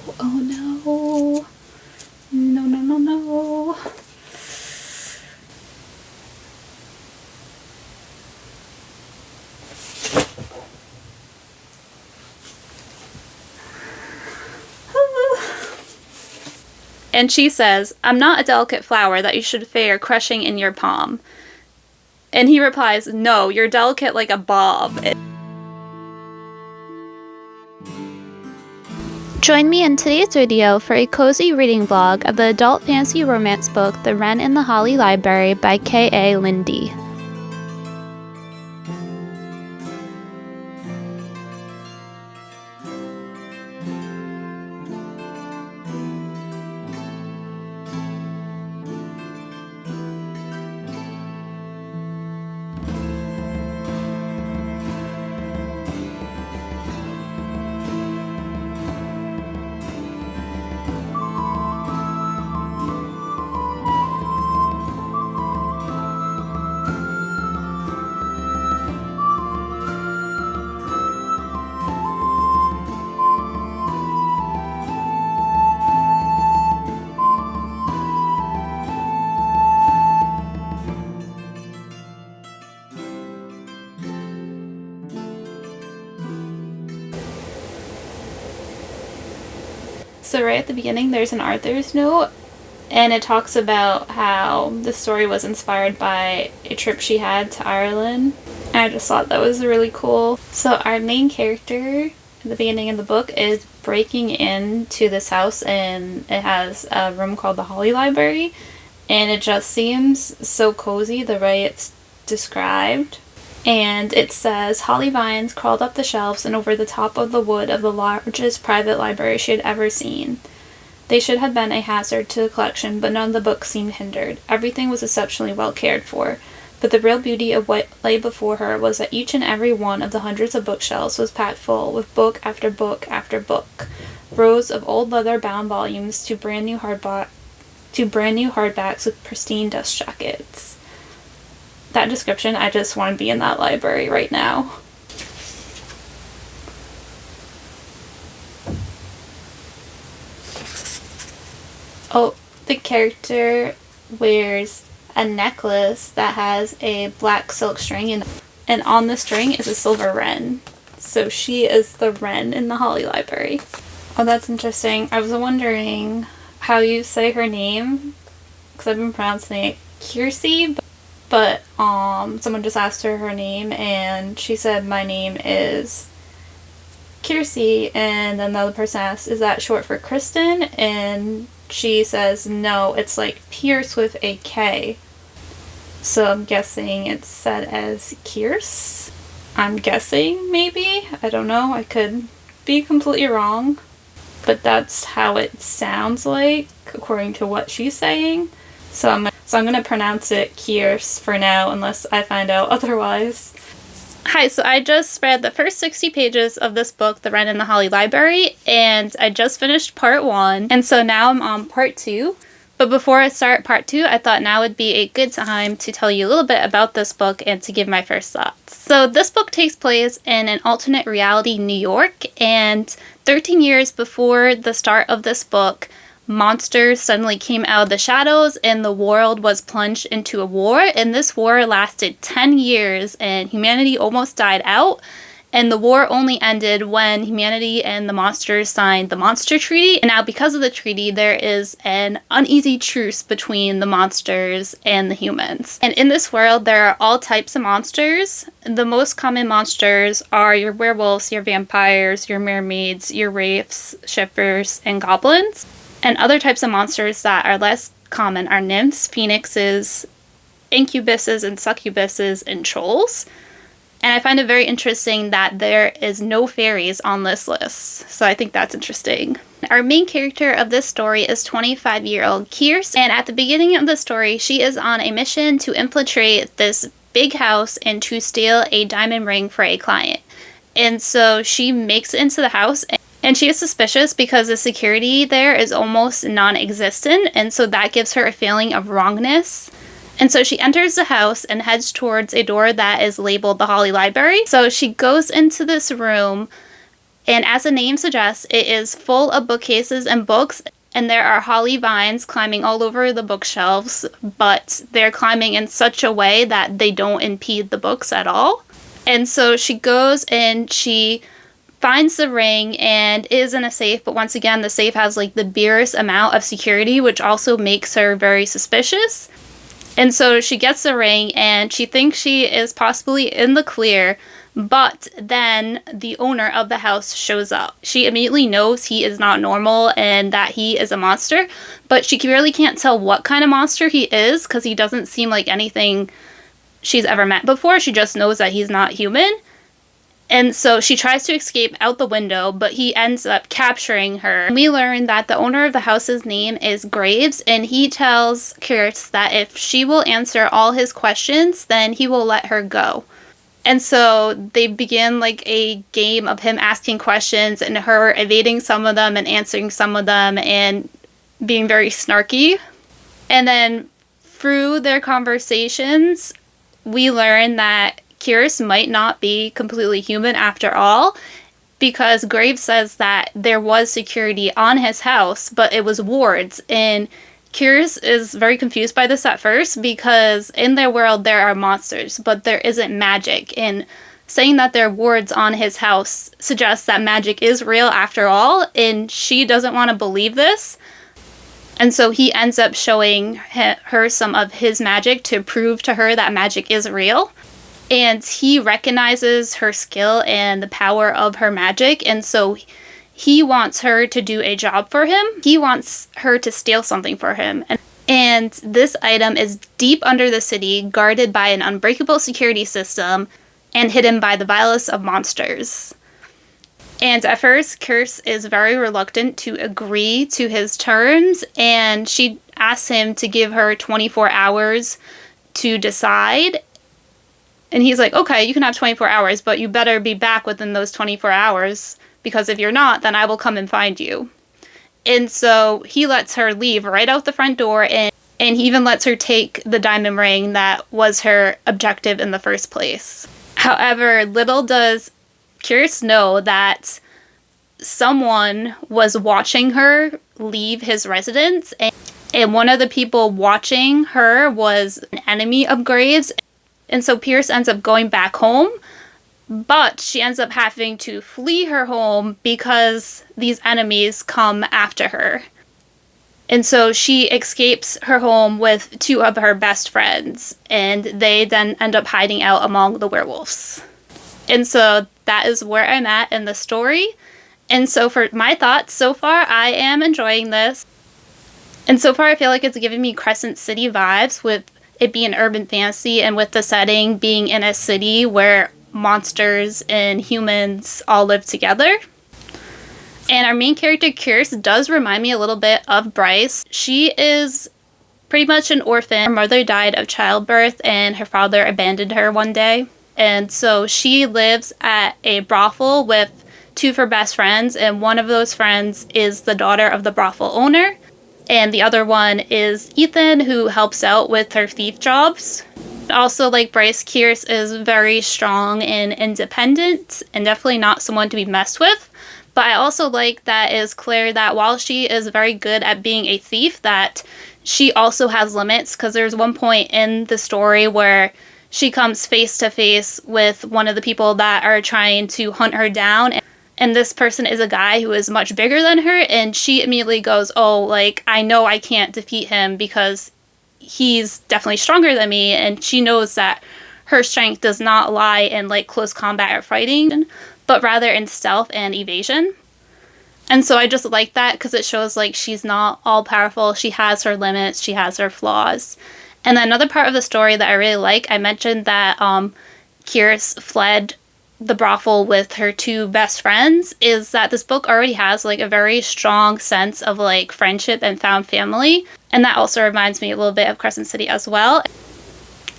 Oh no. No, no, no, no. And she says, "I'm not a delicate flower that you should fear crushing in your palm." And he replies, "No, you're delicate like a bob." Join me in today's video for a cozy reading vlog of the adult fantasy romance book The Wren in the Holly Library by K.A. Linde. So right at the beginning there's an author's note, and it talks about how the story was inspired by a trip she had to Ireland. And I just thought that was really cool. So our main character at the beginning of the book is breaking into this house, and it has a room called the Holly Library, and it just seems so cozy the way it's described. And it says, "Holly vines crawled up the shelves and over the top of the wood of the largest private library she had ever seen. They should have been a hazard to the collection, but none of the books seemed hindered. Everything was exceptionally well cared for. But the real beauty of what lay before her was that each and every one of the hundreds of bookshelves was packed full with book after book after book. Rows of old leather-bound volumes to brand new hardbacks with pristine dust jackets." That description, I just want to be in that library right now. Oh, the character wears a necklace that has a black silk string, and on the string is a silver wren. So she is the wren in the Holly Library. Oh, that's interesting. I was wondering how you say her name, because I've been pronouncing it Kiersey, but someone just asked her name, and she said, "My name is Kiersey," and then the other person asked, "Is that short for Kristen?" And she says, "No, it's like Pierce with a K." So I'm guessing it's said as Kierce. I'm guessing, maybe? I don't know. I could be completely wrong. But that's how it sounds like, according to what she's saying. So I'm going to pronounce it Kierce for now, unless I find out otherwise. Hi, so I just read the first 60 pages of this book, The Wren in the Holly Library, and I just finished part 1, and so now I'm on part 2. But before I start part 2, I thought now would be a good time to tell you a little bit about this book and to give my first thoughts. So this book takes place in an alternate reality New York, and 13 years before the start of this book, monsters suddenly came out of the shadows and the world was plunged into a war, and this war lasted 10 years and humanity almost died out, and the war only ended when humanity and the monsters signed the Monster Treaty. And now because of the treaty there is an uneasy truce between the monsters and the humans. And in this world there are all types of monsters. The most common monsters are your werewolves, your vampires, your mermaids, your wraiths, shivers, and goblins. And other types of monsters that are less common are nymphs, phoenixes, incubuses and succubuses, and trolls. And I find it very interesting that there is no fairies on this list. So I think that's interesting. Our main character of this story is 25-year-old Kierce. And at the beginning of the story, she is on a mission to infiltrate this big house and to steal a diamond ring for a client. And so she makes it into the house, and she is suspicious because the security there is almost non-existent, and so that gives her a feeling of wrongness. And so she enters the house and heads towards a door that is labeled the Holly Library. So she goes into this room And as the name suggests, it is full of bookcases and books, and there are holly vines climbing all over the bookshelves, but they're climbing in such a way that they don't impede the books at all. And so she goes and she finds the ring and is in a safe, but once again, the safe has like the barest amount of security, which also makes her very suspicious. And so she gets the ring and she thinks she is possibly in the clear, but then the owner of the house shows up. She immediately knows he is not normal and that he is a monster, but she really can't tell what kind of monster he is because he doesn't seem like anything she's ever met before. She just knows that he's not human. And so she tries to escape out the window, but he ends up capturing her. We learn that the owner of the house's name is Graves, and he tells Kirst that if she will answer all his questions, then he will let her go. And so they begin like a game of him asking questions and her evading some of them and answering some of them and being very snarky. And then through their conversations, we learn that Kirst might not be completely human after all, because Graves says that there was security on his house, but it was wards. And Kirst is very confused by this at first because in their world there are monsters, but there isn't magic. And saying that there are wards on his house suggests that magic is real after all, and she doesn't want to believe this. And so he ends up showing her some of his magic to prove to her that magic is real. And he recognizes her skill and the power of her magic, and so he wants her to do a job for him. He wants her to steal something for him. And this item is deep under the city, guarded by an unbreakable security system, and hidden by the vilest of monsters. And at first, Kirst is very reluctant to agree to his terms, and she asks him to give her 24 hours to decide. And he's like, okay, you can have 24 hours, but you better be back within those 24 hours, because if you're not, then I will come and find you. And so he lets her leave right out the front door, and he even lets her take the diamond ring that was her objective in the first place. However, little does Kirst know that someone was watching her leave his residence, and one of the people watching her was an enemy of Graves. And so Pierce ends up going back home, but she ends up having to flee her home because these enemies come after her. And so she escapes her home with two of her best friends, and they then end up hiding out among the werewolves. And so that is where I'm at in the story. And so for my thoughts, so far I am enjoying this. And so far I feel like it's giving me Crescent City vibes, with it being urban fantasy and with the setting being in a city where monsters and humans all live together. And our main character, Kirst, does remind me a little bit of Bryce. She is pretty much an orphan. Her mother died of childbirth and her father abandoned her one day. And so she lives at a brothel with two of her best friends, and one of those friends is the daughter of the brothel owner. And the other one is Ethan, who helps out with her thief jobs. Also, like Bryce, Kirst is very strong and independent and definitely not someone to be messed with. But I also like that it is clear that while she is very good at being a thief, that she also has limits, because there's one point in the story where she comes face to face with one of the people that are trying to hunt her down. And this person is a guy who is much bigger than her, and she immediately goes, oh, like, I know I can't defeat him because he's definitely stronger than me, and she knows that her strength does not lie in, like, close combat or fighting, but rather in stealth and evasion. And so I just like that because it shows, like, she's not all-powerful, she has her limits, she has her flaws. And then another part of the story that I really like, I mentioned that Kirst fled the brothel with her two best friends, is that this book already has like a very strong sense of like friendship and found family, and that also reminds me a little bit of Crescent City as well.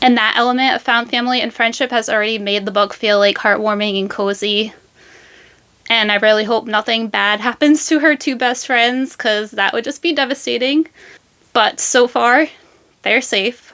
And that element of found family and friendship has already made the book feel like heartwarming and cozy, and I really hope nothing bad happens to her two best friends, because that would just be devastating. But so far they're safe.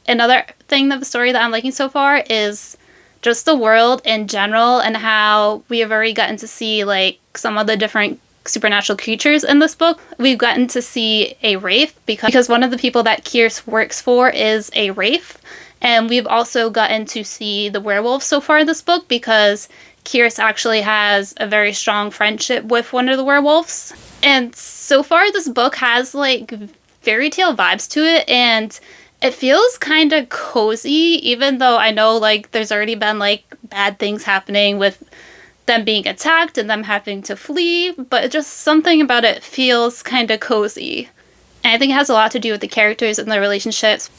Another thing of the story that I'm liking so far is just the world in general and how we have already gotten to see like some of the different supernatural creatures in this book. We've gotten to see a wraith because one of the people that Kierce works for is a wraith. And we've also gotten to see the werewolves so far in this book because Kierce actually has a very strong friendship with one of the werewolves. And so far this book has like fairy tale vibes to it, and it feels kind of cozy, even though I know like there's already been like bad things happening with them being attacked and them having to flee, but just something about it feels kind of cozy. And I think it has a lot to do with the characters and their relationships.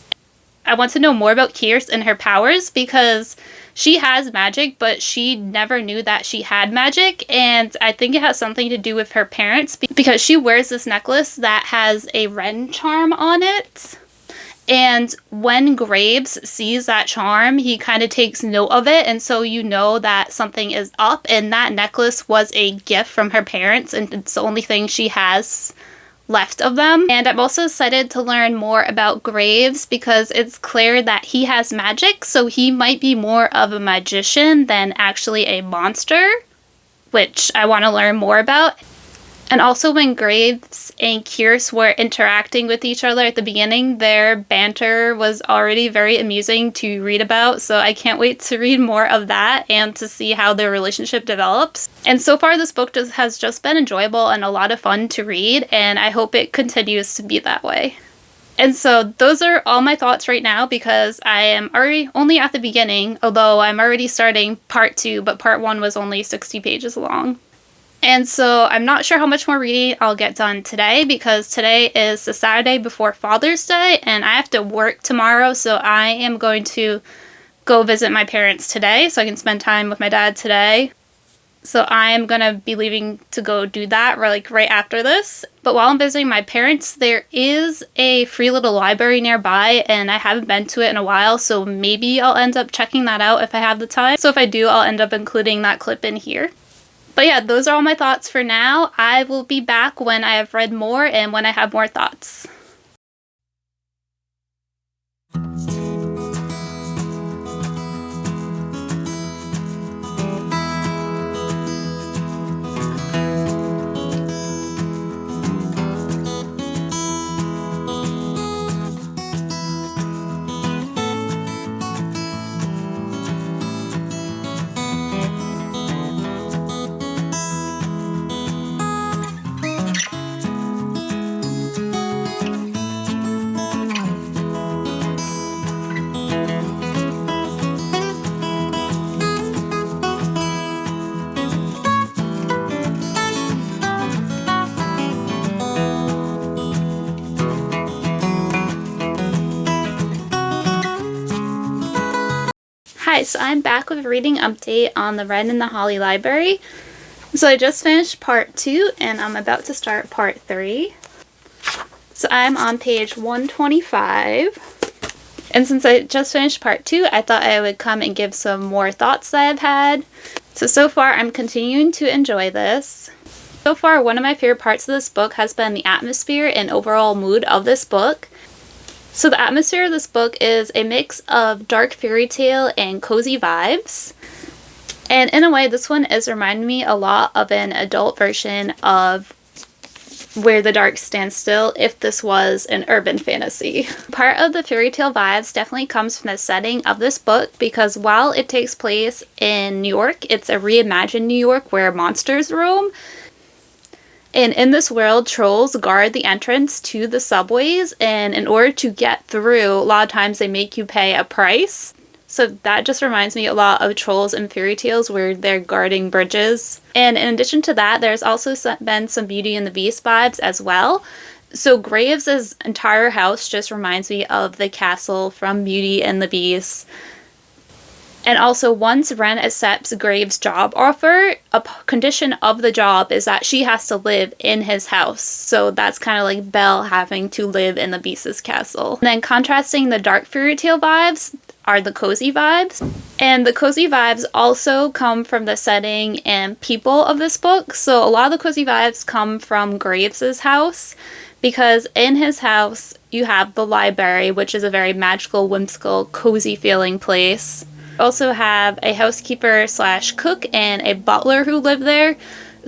I want to know more about Kierce and her powers because she has magic, but she never knew that she had magic, and I think it has something to do with her parents because she wears this necklace that has a Wren charm on it. And when Graves sees that charm, he kind of takes note of it, and so you know that something is up, and that necklace was a gift from her parents, and it's the only thing she has left of them. And I'm also excited to learn more about Graves because it's clear that he has magic, so he might be more of a magician than actually a monster, which I want to learn more about. And also when Graves and Kierce were interacting with each other at the beginning, their banter was already very amusing to read about, so I can't wait to read more of that and to see how their relationship develops. And so far this book has just been enjoyable and a lot of fun to read, and I hope it continues to be that way. And so those are all my thoughts right now because I am already only at the beginning, although I'm already starting part 2, but part 1 was only 60 pages long. And so I'm not sure how much more reading I'll get done today because today is the Saturday before Father's Day and I have to work tomorrow, so I am going to go visit my parents today so I can spend time with my dad today. So I am going to be leaving to go do that right after this. But while I'm visiting my parents, there is a free little library nearby and I haven't been to it in a while, so maybe I'll end up checking that out if I have the time. So if I do, I'll end up including that clip in here. But yeah, those are all my thoughts for now. I will be back when I have read more and when I have more thoughts. Hi, so I'm back with a reading update on the Wren and the Holly Library. So I just finished part 2 and I'm about to start part 3. So I'm on page 125. And since I just finished part 2, I thought I would come and give some more thoughts that I've had. So far I'm continuing to enjoy this. So far, one of my favorite parts of this book has been the atmosphere and overall mood of this book. So the atmosphere of this book is a mix of dark fairy tale and cozy vibes. And in a way, this one is reminding me a lot of an adult version of Where the Dark Stands Still if this was an urban fantasy. Part of the fairy tale vibes definitely comes from the setting of this book because while it takes place in New York, it's a reimagined New York where monsters roam. And in this world, trolls guard the entrance to the subways, and in order to get through, a lot of times they make you pay a price. So that just reminds me a lot of trolls and fairy tales where they're guarding bridges. And in addition to that, there's also been some Beauty and the Beast vibes as well. So Graves' entire house just reminds me of the castle from Beauty and the Beast. And also, once Wren accepts Graves' job offer, a condition of the job is that she has to live in his house. So that's kind of like Belle having to live in the Beast's castle. And then contrasting the dark fairy tale vibes are the cozy vibes. And the cozy vibes also come from the setting and people of this book. So a lot of the cozy vibes come from Graves' house. Because in his house, you have the library, which is a very magical, whimsical, cozy feeling place. also have a housekeeper slash cook and a butler who live there,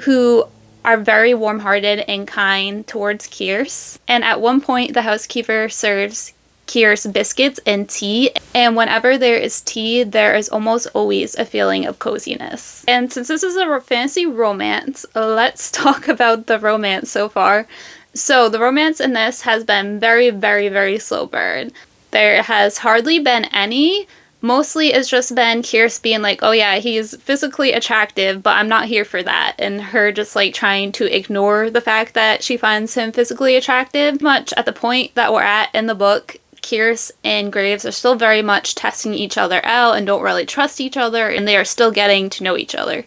who are very warm-hearted and kind towards Kierce. And at one point, the housekeeper serves Kierce biscuits and tea, and whenever there is tea, there is almost always a feeling of coziness. And since this is a fantasy romance, let's talk about the romance so far. So the romance in this has been very, very, very slow burn. There has hardly been any. Mostly it's just been Kierce being like, oh yeah, he's physically attractive, but I'm not here for that. And her just like trying to ignore the fact that she finds him physically attractive. Much at the point that we're at in the book, Kierce and Graves are still very much testing each other out and don't really trust each other, and they are still getting to know each other.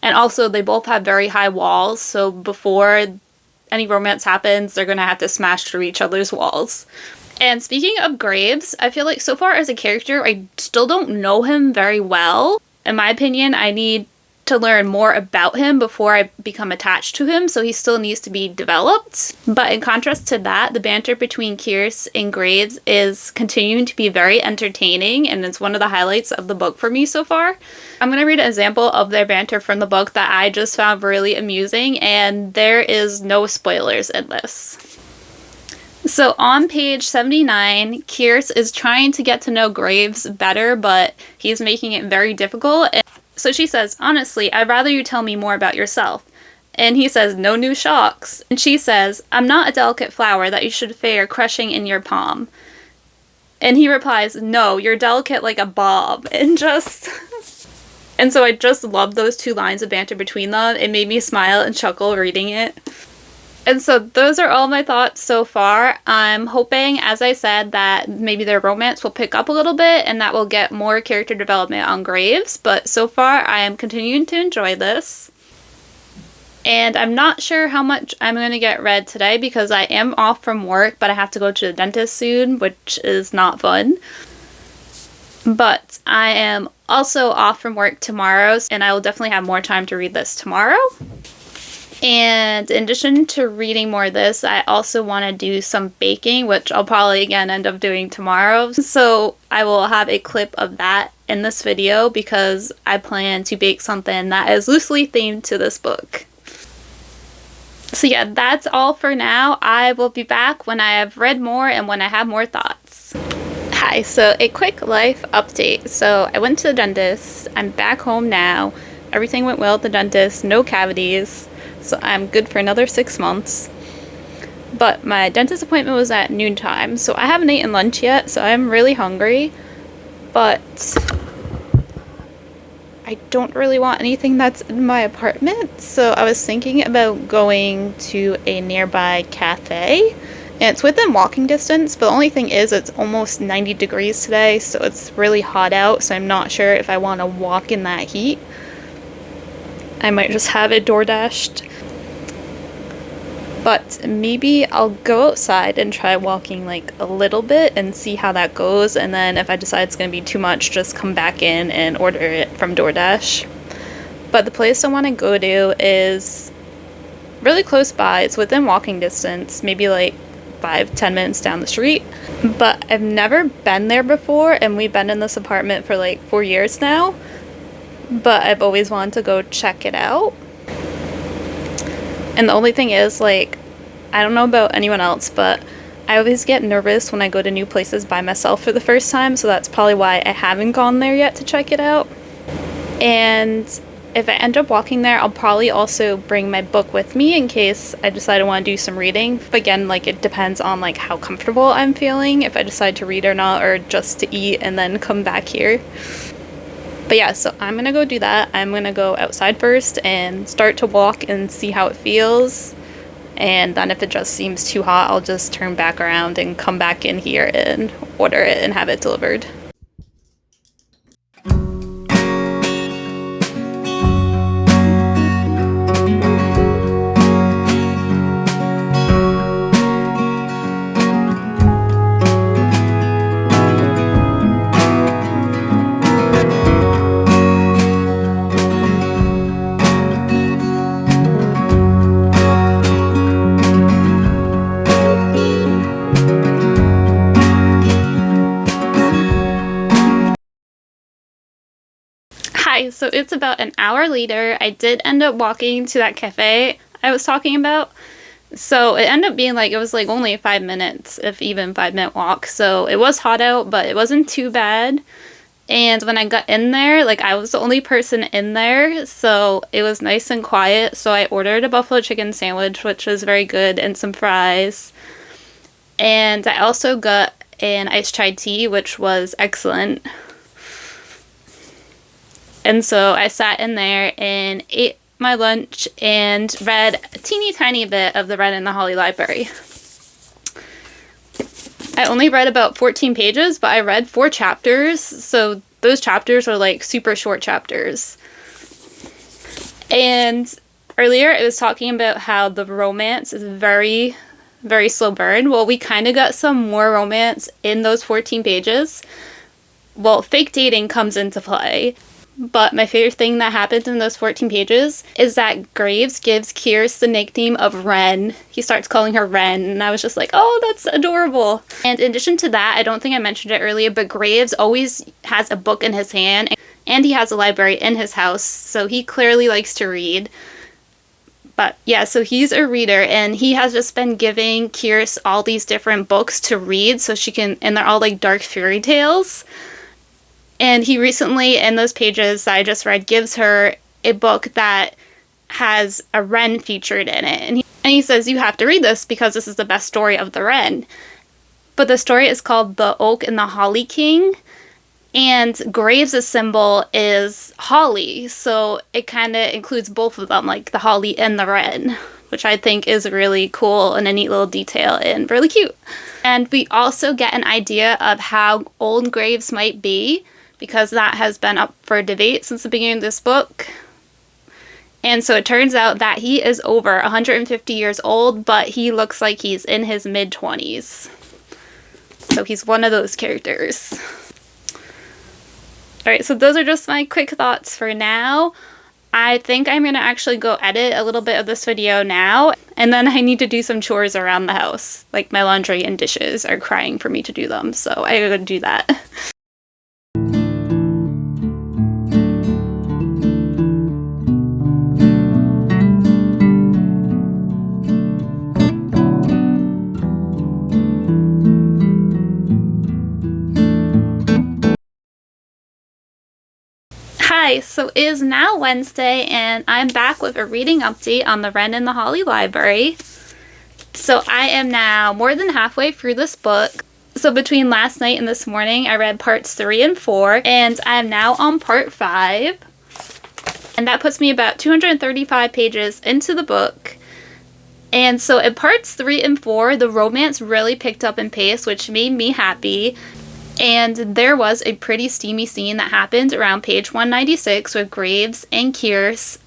And also they both have very high walls, so before any romance happens, they're gonna have to smash through each other's walls. And speaking of Graves, I feel like so far as a character, I still don't know him very well. In my opinion, I need to learn more about him before I become attached to him, so he still needs to be developed. But in contrast to that, the banter between Kierce and Graves is continuing to be very entertaining, and it's one of the highlights of the book for me so far. I'm going to read an example of their banter from the book that I just found really amusing, and there is no spoilers in this. So on page 79, Kierce is trying to get to know Graves better, but he's making it very difficult. So she says, honestly, I'd rather you tell me more about yourself. And he says, no new shocks. And she says, I'm not a delicate flower that you should fear crushing in your palm. And he replies, no, you're delicate like a bob. And so I just love those two lines of banter between them. It made me smile and chuckle reading it. And so those are all my thoughts so far. I'm hoping, as I said, that maybe their romance will pick up a little bit and that we'll get more character development on Graves. But so far, I am continuing to enjoy this. And I'm not sure how much I'm going to get read today because I am off from work, but I have to go to the dentist soon, which is not fun. But I am also off from work tomorrow, and I will definitely have more time to read this tomorrow. And in addition to reading more of this, I also want to do some baking, which I'll probably again end up doing tomorrow. So I will have a clip of that in this video because I plan to bake something that is loosely themed to this book. So yeah, that's all for now. I will be back when I have read more and when I have more thoughts. Hi, so a quick life update. So I went to the dentist. I'm back home now. Everything went well at the dentist, no cavities. So I'm good for another 6 months. But my dentist appointment was at noontime, so I haven't eaten lunch yet, so I'm really hungry. But I don't really want anything that's in my apartment, so I was thinking about going to a nearby cafe. And it's within walking distance, but the only thing is it's almost 90 degrees today, so it's really hot out, so I'm not sure if I want to walk in that heat. I might just have it DoorDashed. But maybe I'll go outside and try walking like a little bit and see how that goes, and then if I decide it's going to be too much, just come back in and order it from DoorDash. But the place I want to go to is really close by. It's within walking distance, maybe like 5-10 minutes down the street. But I've never been there before, and we've been in this apartment for like 4 years now. But I've always wanted to go check it out. And the only thing is, like, I don't know about anyone else, but I always get nervous when I go to new places by myself for the first time, so that's probably why I haven't gone there yet to check it out. And if I end up walking there, I'll probably also bring my book with me in case I decide I want to do some reading. But again, like, it depends on like how comfortable I'm feeling, if I decide to read or not, or just to eat and then come back here. But yeah, so I'm gonna go do that. I'm gonna go outside first and start to walk and see how it feels. And then if it just seems too hot, I'll just turn back around and come back in here and order it and have it delivered. so it's about an hour later. I did end up walking to that cafe I was talking about. So it ended up being like, it was like only a 5 minutes, if even 5 minute walk. So it was hot out, but it wasn't too bad. And when I got in there, like I was the only person in there, so it was nice and quiet. So I ordered a buffalo chicken sandwich, which was very good, and some fries. And I also got an iced chai tea, which was excellent. And so I sat in there and ate my lunch and read a teeny tiny bit of the Wren and the Holly Library. I only read about 14 pages, but I read 4 chapters, so those chapters are like super short chapters. And earlier I was talking about how the romance is very, very slow burn. Well, we kind of got some more romance in those 14 pages. Well, fake dating comes into play. But my favorite thing that happened in those 14 pages is that Graves gives Kierce the nickname of Wren. He starts calling her Wren, and I was just like, oh, that's adorable. And in addition to that, I don't think I mentioned it earlier, but Graves always has a book in his hand, and he has a library in his house, so he clearly likes to read. But yeah, so he's a reader, and he has just been giving Kierce all these different books to read so she can, and they're all like dark fairy tales. And he recently, in those pages that I just read, gives her a book that has a Wren featured in it. And he says, you have to read this because this is the best story of the Wren. But the story is called The Oak and the Holly King. And Graves' symbol is holly. So it kind of includes both of them, like the holly and the Wren, which I think is really cool and a neat little detail and really cute. And we also get an idea of how old Graves might be, because that has been up for debate since the beginning of this book. And so it turns out that he is over 150 years old, but he looks like he's in his mid-20s. So he's one of those characters. Alright, so those are just my quick thoughts for now. I think I'm going to actually go edit a little bit of this video now, and then I need to do some chores around the house. Like my laundry and dishes are crying for me to do them, so I gotta do that. Hi, so it is now Wednesday, and I'm back with a reading update on the Wren and the Holly Library. So I am now more than halfway through this book. So between last night and this morning, I read parts 3 and 4, and I am now on part 5. And that puts me about 235 pages into the book. And so in parts 3 and 4, the romance really picked up in pace, which made me happy. And there was a pretty steamy scene that happened around page 196 with Graves and Kierce.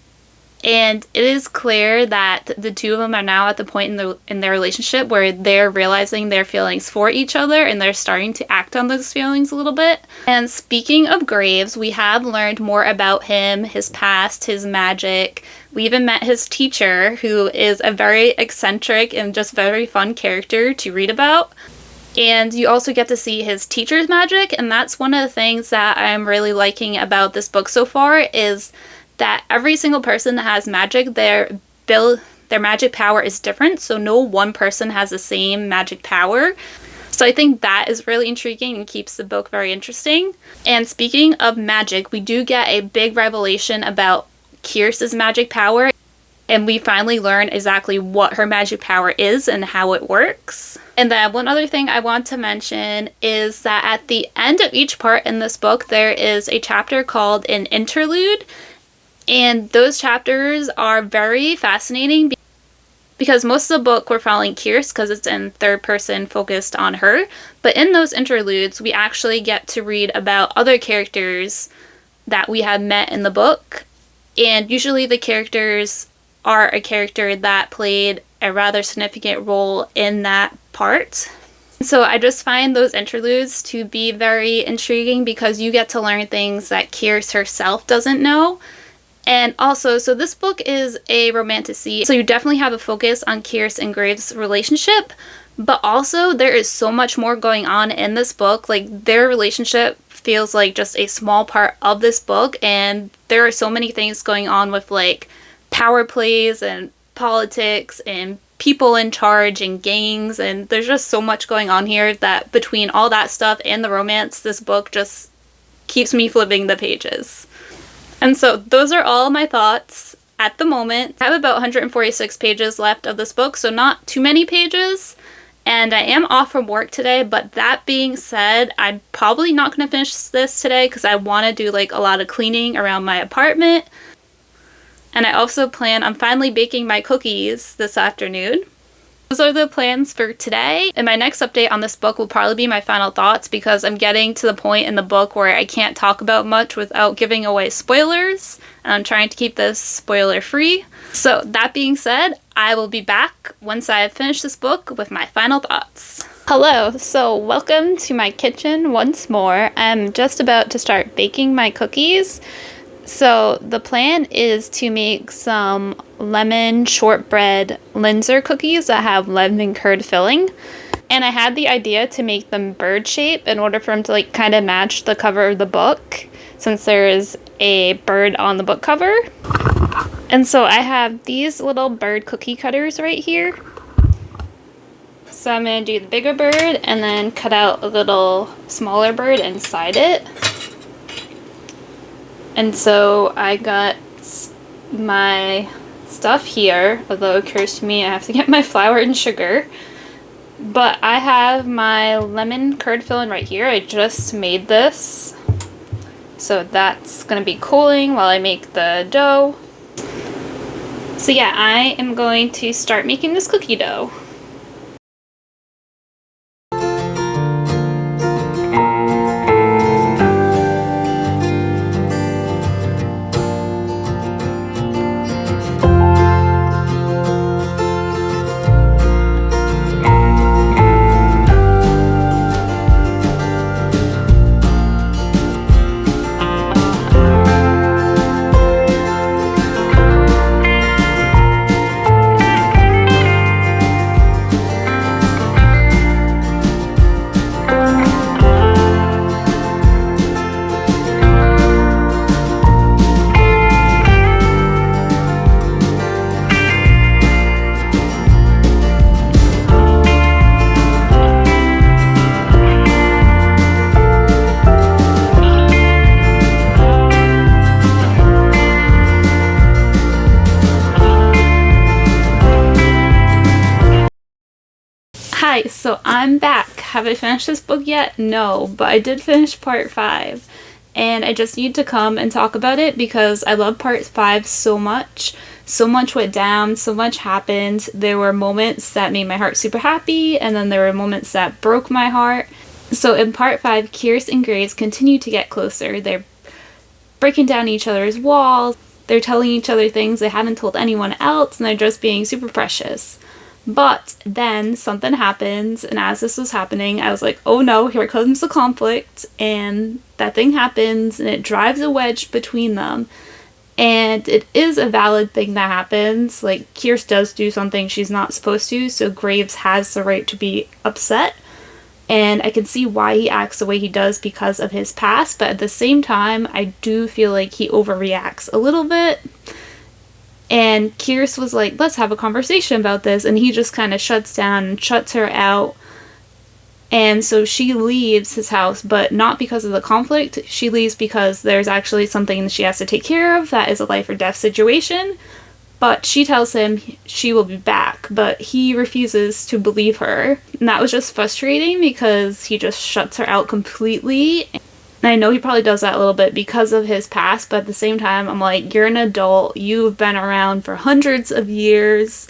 And it is clear that the two of them are now at the point in their relationship where they're realizing their feelings for each other, and they're starting to act on those feelings a little bit. And speaking of Graves, we have learned more about him, his past, his magic. We even met his teacher, who is a very eccentric and just very fun character to read about. And you also get to see his teacher's magic, and that's one of the things that I'm really liking about this book so far, is that every single person that has magic, their magic power is different, so no one person has the same magic power. So I think that is really intriguing and keeps the book very interesting. And speaking of magic, we do get a big revelation about Kierce's magic power, and we finally learn exactly what her magic power is and how it works. And then one other thing I want to mention is that at the end of each part in this book, there is a chapter called an interlude. And those chapters are very fascinating because most of the book we're following Kierce because it's in third person focused on her. But in those interludes, we actually get to read about other characters that we have met in the book. And usually the characters are a character that played a rather significant role in that part. So I just find those interludes to be very intriguing because you get to learn things that Kierce herself doesn't know. And also, so this book is a romantasy, so you definitely have a focus on Kier's and Graves' relationship, but also there is so much more going on in this book. Like, their relationship feels like just a small part of this book, and there are so many things going on with, like, power plays and politics and people in charge and gangs, and there's just so much going on here that between all that stuff and the romance, this book just keeps me flipping the pages. And so those are all my thoughts at the moment. I have about 146 pages left of this book, so not too many pages. And I am off from work today, but that being said, I'm probably not going to finish this today because I want to do like a lot of cleaning around my apartment. And I also plan on finally baking my cookies this afternoon. Those are the plans for today, and my next update on this book will probably be my final thoughts because I'm getting to the point in the book where I can't talk about much without giving away spoilers, and I'm trying to keep this spoiler free. So that being said, I will be back once I have finished this book with my final thoughts. Hello, so welcome to my kitchen once more. I'm just about to start baking my cookies. So the plan is to make some lemon shortbread Linzer cookies that have lemon curd filling. And I had the idea to make them bird shape in order for them to like kind of match the cover of the book, since there is a bird on the book cover. And so I have these little bird cookie cutters right here. So I'm going to do the bigger bird and then cut out a little smaller bird inside it. And so I got my stuff here, although it occurs to me I have to get my flour and sugar. But I have my lemon curd filling right here. I just made this. So that's going to be cooling while I make the dough. So yeah, I am going to start making this cookie dough. Hi, so I'm back. Have I finished this book yet? No, but I did finish part 5. And I just need to come and talk about it because I love part 5 so much. So much went down, so much happened. There were moments that made my heart super happy, and then there were moments that broke my heart. So in part 5, Kier's and Graves continue to get closer. They're breaking down each other's walls. They're telling each other things they haven't told anyone else, and they're just being super precious. But then something happens, and as this was happening, I was like, oh no, here comes the conflict, and that thing happens, and it drives a wedge between them. And it is a valid thing that happens. Like, Kierst does do something she's not supposed to, so Graves has the right to be upset. And I can see why he acts the way he does because of his past, but at the same time, I do feel like he overreacts a little bit. And Kierst was like, let's have a conversation about this. And he just kind of shuts down and shuts her out. And so she leaves his house, but not because of the conflict. She leaves because there's actually something she has to take care of that is a life or death situation. But she tells him she will be back, but he refuses to believe her. And that was just frustrating because he just shuts her out completely. And I know he probably does that a little bit because of his past, but at the same time, I'm like, you're an adult. You've been around for hundreds of years.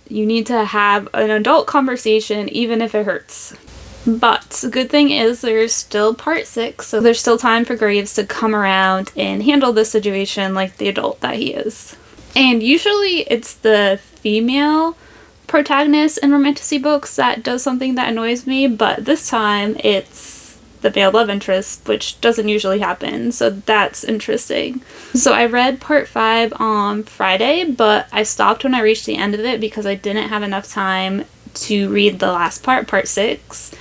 You need to have an adult conversation, even if it hurts. But the good thing is there's still part 6, so there's still time for Graves to come around and handle this situation like the adult that he is. And usually it's the female protagonist in romantasy books that does something that annoys me, but this time it's the male love interest, which doesn't usually happen, so that's interesting. So I read part 5 on Friday, but I stopped when I reached the end of it because I didn't have enough time to read the last part, part 6.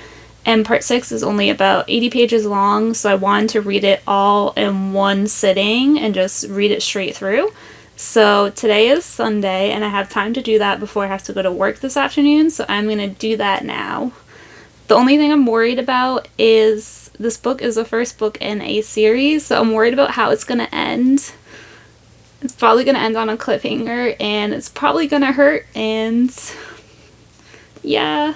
And part 6 is only about 80 pages long, so I wanted to read it all in one sitting and just read it straight through. So today is Sunday, and I have time to do that before I have to go to work this afternoon, so I'm going to do that now. The only thing I'm worried about is this book is the first book in a series, so I'm worried about how it's going to end. It's probably going to end on a cliffhanger, and it's probably going to hurt, and yeah,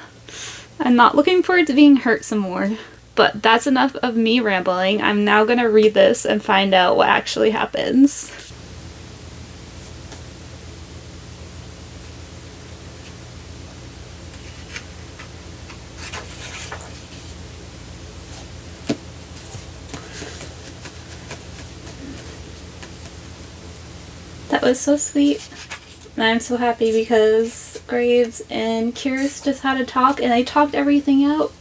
I'm not looking forward to being hurt some more. But that's enough of me rambling. I'm now going to read this and find out what actually happens. That was so sweet. And I'm so happy because Graves and Kyrus just had a talk and they talked everything out.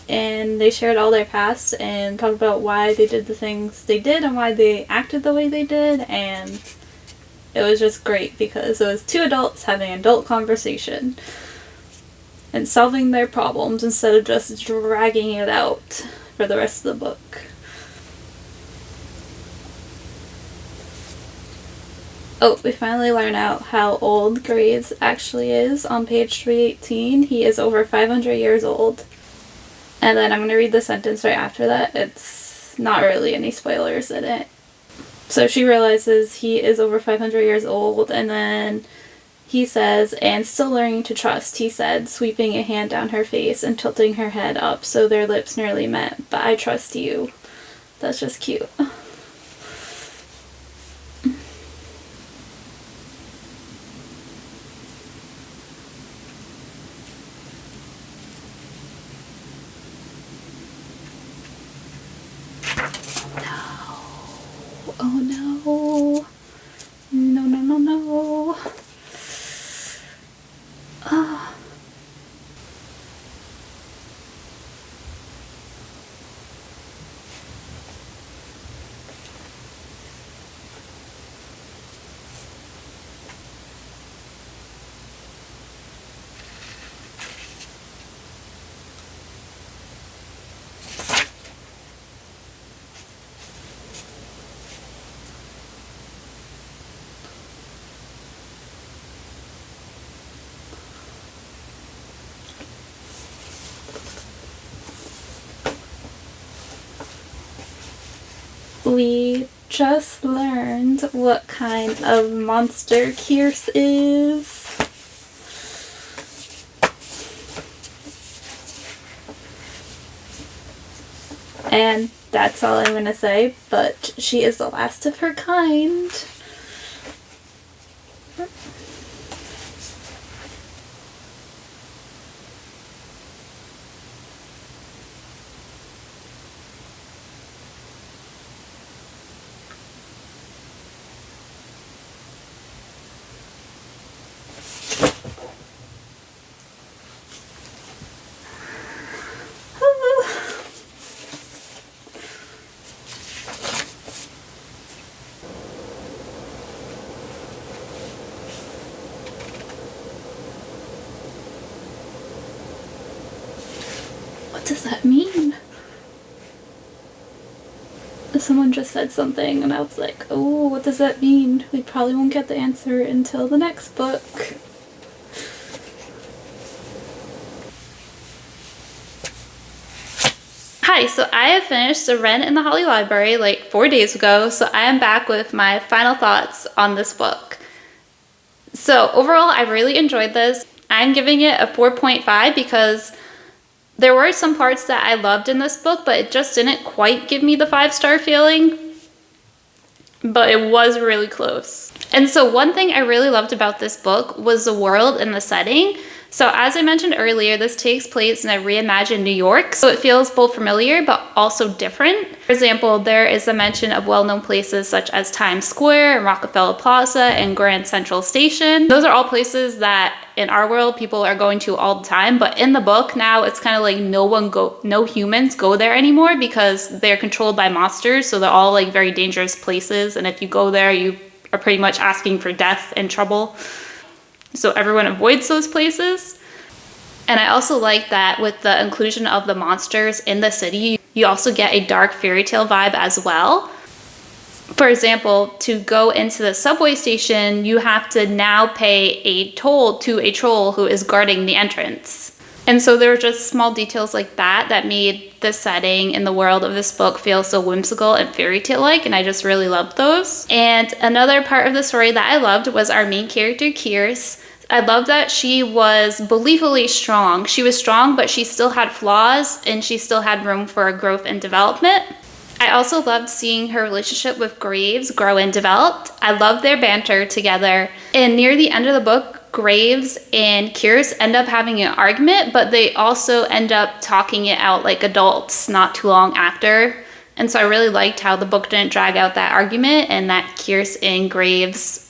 And they shared all their past and talked about why they did the things they did and why they acted the way they did. And it was just great because it was 2 adults having an adult conversation and solving their problems instead of just dragging it out for the rest of the book. Oh, we finally learn out how old Graves actually is on page 318. He is over 500 years old. And then I'm going to read the sentence right after that. It's not really any spoilers in it. So she realizes he is over 500 years old, and then he says, "And still learning to trust," he said, sweeping a hand down her face and tilting her head up so their lips nearly met. "But I trust you." That's just cute. Oh no. No, no, no, no. Ah. We just learned what kind of monster Kyrus is. And that's all I'm gonna say, but she is the last of her kind. What does that mean? Someone just said something and I was like, oh, what does that mean? We probably won't get the answer until the next book. Hi, so I have finished the Wren in the Holly Library like 4 days ago, so I am back with my final thoughts on this book. So overall, I really enjoyed this. I'm giving it a 4.5 because there were some parts that I loved in this book, but it just didn't quite give me the 5-star feeling. But it was really close. And so one thing I really loved about this book was the world and the setting. So as I mentioned earlier, this takes place in a reimagined New York, so it feels both familiar but also different. For example, there is a mention of well-known places such as Times Square and Rockefeller Plaza and Grand Central Station. Those are all places that in our world people are going to all the time, but in the book now it's kind of like no humans go there anymore because they're controlled by monsters, so they're all like very dangerous places, and if you go there you are pretty much asking for death and trouble. So everyone avoids those places. And I also like that with the inclusion of the monsters in the city, you also get a dark fairy tale vibe as well. For example, to go into the subway station, you have to now pay a toll to a troll who is guarding the entrance. And so there were just small details like that that made the setting and the world of this book feel so whimsical and fairy tale-like, and I just really loved those. And another part of the story that I loved was our main character, Kierce. I love that she was believably strong. She was strong, but she still had flaws, and she still had room for growth and development. I also loved seeing her relationship with Graves grow and develop. I loved their banter together. And near the end of the book, Graves and Kierce end up having an argument, but they also end up talking it out like adults not too long after. And so I really liked how the book didn't drag out that argument, and that Kierce and Graves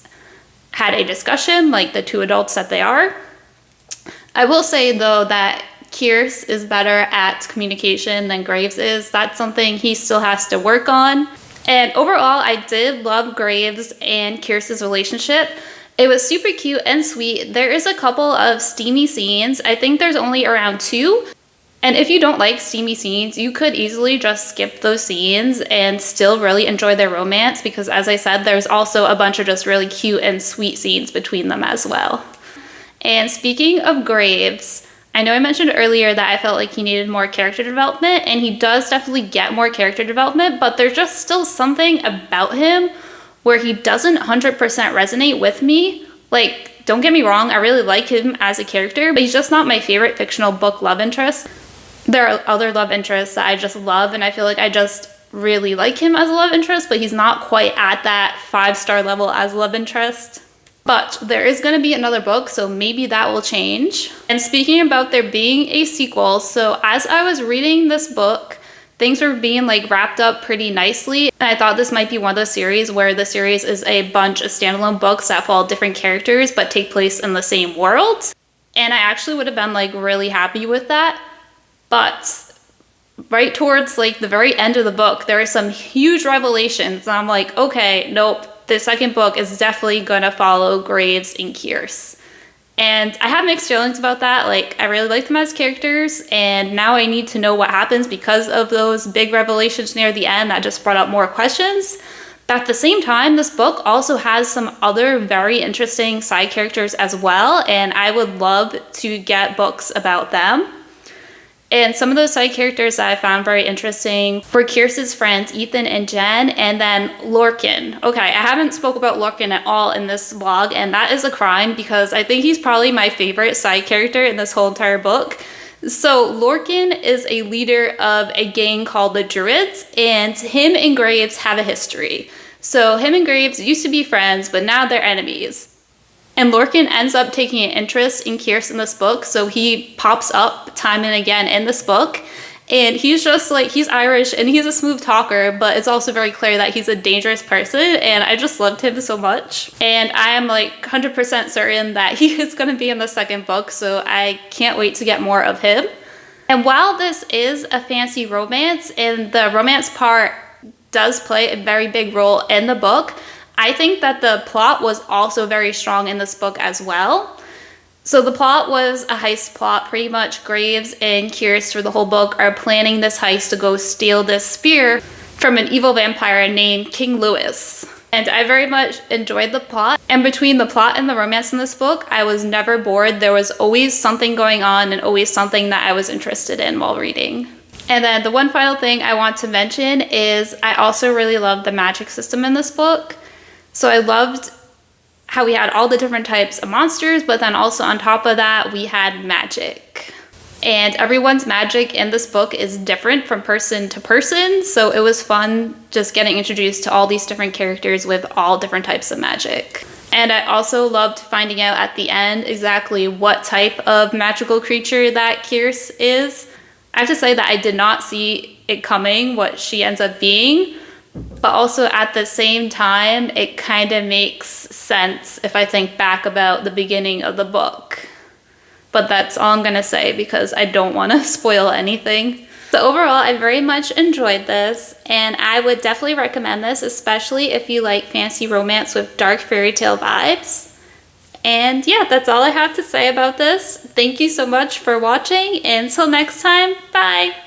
had a discussion like the two adults that they are. I will say though that Kierce is better at communication than Graves is. That's something he still has to work on. And overall, I did love Graves and Kierce's relationship. It was super cute and sweet. There is a couple of steamy scenes. I think there's only around 2. And if you don't like steamy scenes, you could easily just skip those scenes and still really enjoy their romance, because as I said, there's also a bunch of just really cute and sweet scenes between them as well. And speaking of Graves, I know I mentioned earlier that I felt like he needed more character development, and he does definitely get more character development, but there's just still something about him where he doesn't 100% resonate with me. Like, don't get me wrong, I really like him as a character, but he's just not my favorite fictional book love interest. There are other love interests that I just love, and I feel like I just really like him as a love interest, but he's not quite at that 5-star level as a love interest. But there is going to be another book, so maybe that will change. And speaking about there being a sequel, so as I was reading this book, things were being like wrapped up pretty nicely. And I thought this might be one of those series where the series is a bunch of standalone books that follow different characters but take place in the same world. And I actually would have been like really happy with that. But right towards like the very end of the book, there are some huge revelations. And I'm like, okay, nope. The second book is definitely gonna follow Graves and Kierce. And I have mixed feelings about that. Like, I really like them as characters, and now I need to know what happens because of those big revelations near the end that just brought up more questions. But at the same time, this book also has some other very interesting side characters as well, and I would love to get books about them. And some of those side characters that I found very interesting were Kierce's friends, Ethan and Jen, and then Lorcan. Okay, I haven't spoke about Lorcan at all in this vlog, and that is a crime because I think he's probably my favorite side character in this whole entire book. So Lorcan is a leader of a gang called the Druids, and him and Graves have a history. So him and Graves used to be friends, but now they're enemies. And Lorcan ends up taking an interest in Kierce in this book, so he pops up time and again in this book. And he's just like, he's Irish and he's a smooth talker, but it's also very clear that he's a dangerous person, and I just loved him so much. And I am like 100% certain that he is going to be in the second book, so I can't wait to get more of him. And while this is a fantasy romance, and the romance part does play a very big role in the book, I think that the plot was also very strong in this book as well. So the plot was a heist plot. Pretty much Graves and Kierce for the whole book are planning this heist to go steal this spear from an evil vampire named King Louis. And I very much enjoyed the plot. And between the plot and the romance in this book, I was never bored. There was always something going on and always something that I was interested in while reading. And then the one final thing I want to mention is I also really loved the magic system in this book. So I loved how we had all the different types of monsters, but then also on top of that, we had magic. And everyone's magic in this book is different from person to person, so it was fun just getting introduced to all these different characters with all different types of magic. And I also loved finding out at the end exactly what type of magical creature that Kierce is. I have to say that I did not see it coming, what she ends up being. But also at the same time, it kind of makes sense if I think back about the beginning of the book. but that's all I'm gonna say because I don't want to spoil anything. So overall, I very much enjoyed this, and I would definitely recommend this, especially if you like fantasy romance with dark fairy tale vibes. And yeah, that's all I have to say about this. Thank you so much for watching, and until next time, bye!